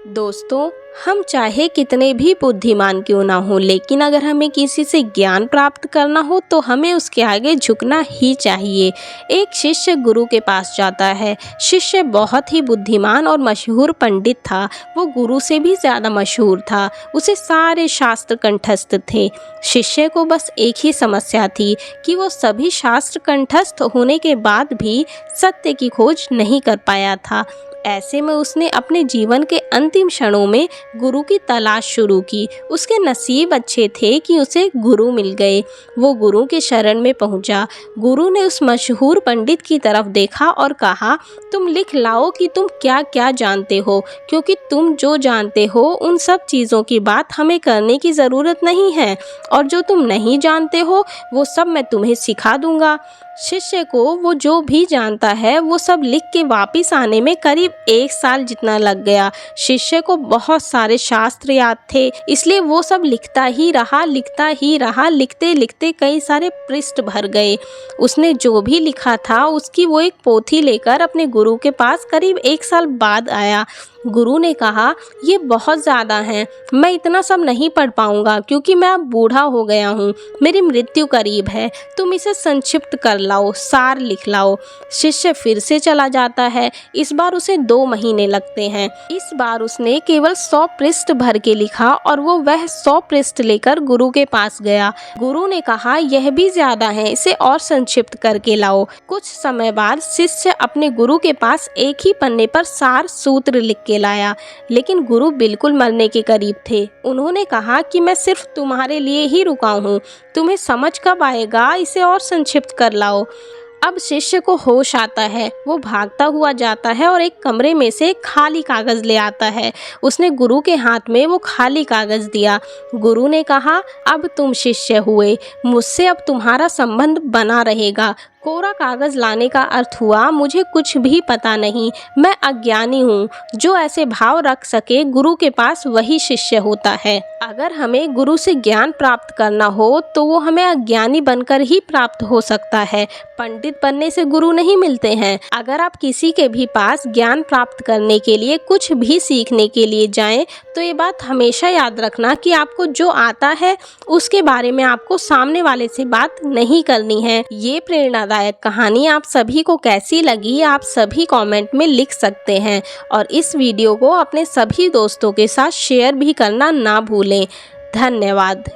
दोस्तों, हम चाहे कितने भी बुद्धिमान क्यों ना हो, लेकिन अगर हमें किसी से ज्ञान प्राप्त करना हो तो हमें उसके आगे झुकना ही चाहिए। एक शिष्य गुरु के पास जाता है। शिष्य बहुत ही बुद्धिमान और मशहूर पंडित था। वो गुरु से भी ज़्यादा मशहूर था। उसे सारे शास्त्र कंठस्थ थे। शिष्य को बस एक ही समस्या थी कि वो सभी शास्त्र कंठस्थ होने के बाद भी सत्य की खोज नहीं कर पाया था। ऐसे में उसने अपने जीवन के अंतिम क्षणों में गुरु की तलाश शुरू की। उसके नसीब अच्छे थे कि उसे गुरु मिल गए। वो गुरु के शरण में पहुंचा। गुरु ने उस मशहूर पंडित की तरफ देखा और कहा, तुम लिख लाओ कि तुम क्या क्या जानते हो, क्योंकि तुम जो जानते हो उन सब चीज़ों की बात हमें करने की ज़रूरत नहीं है, और जो तुम नहीं जानते हो वो सब मैं तुम्हें सिखा दूंगा। शिष्य को वो जो भी जानता है वो सब लिख के वापस आने में करीब 1 साल जितना लग गया। शिष्य को बहुत सारे शास्त्र याद थे, इसलिए वो सब लिखता ही रहा। लिखते लिखते कई सारे पृष्ठ भर गए। उसने जो भी लिखा था उसकी वो एक पोथी लेकर अपने गुरु के पास करीब 1 साल बाद आया। गुरु ने कहा, ये बहुत ज़्यादा हैं, मैं इतना सब नहीं पढ़ पाऊँगा क्योंकि मैं अब बूढ़ा हो गया हूँ, मेरी मृत्यु करीब है, तुम इसे संक्षिप्त कर लाओ, सार लिख लाओ। शिष्य फिर से चला जाता है। इस बार उसे 2 महीने लगते हैं। इस बार उसने केवल 100 पृष्ठ भर के लिखा और वो वह 100 पृष्ठ लेकर गुरु के पास गया। गुरु ने कहा, यह भी ज़्यादा है, इसे और संक्षिप्त करके लाओ। कुछ समय बाद शिष्य अपने गुरु के पास एक ही पन्ने पर सार सूत्र लिख के लाया, लेकिन गुरु बिल्कुल मरने के करीब थे। उन्होंने कहा कि मैं सिर्फ तुम्हारे लिए ही रुका हूँ, तुम्हें समझ कब आएगा, इसे और संक्षिप्त कर लाओ। अब शिष्य को होश आता है। वो भागता हुआ जाता है और एक कमरे में से खाली कागज़ ले आता है। उसने गुरु के हाथ में वो खाली कागज़ दिया। गुरु ने कहा, अब तुम शिष्य हुए, मुझसे अब तुम्हारा संबंध बना रहेगा। कोरा कागज़ लाने का अर्थ हुआ, मुझे कुछ भी पता नहीं, मैं अज्ञानी हूँ। जो ऐसे भाव रख सके गुरु के पास वही शिष्य होता है। अगर हमें गुरु से ज्ञान प्राप्त करना हो तो वो हमें अज्ञानी बनकर ही प्राप्त हो सकता है। पंडित बनने से गुरु नहीं मिलते हैं। अगर आप किसी के भी पास ज्ञान प्राप्त करने के लिए, कुछ भी सीखने के लिए जाएं, तो ये बात हमेशा याद रखना कि आपको जो आता है उसके बारे में आपको सामने वाले से बात नहीं करनी है। ये प्रेरणादायक कहानी आप सभी को कैसी लगी, आप सभी कमेंट में लिख सकते हैं, और इस वीडियो को अपने सभी दोस्तों के साथ शेयर भी करना ना भूलें। धन्यवाद।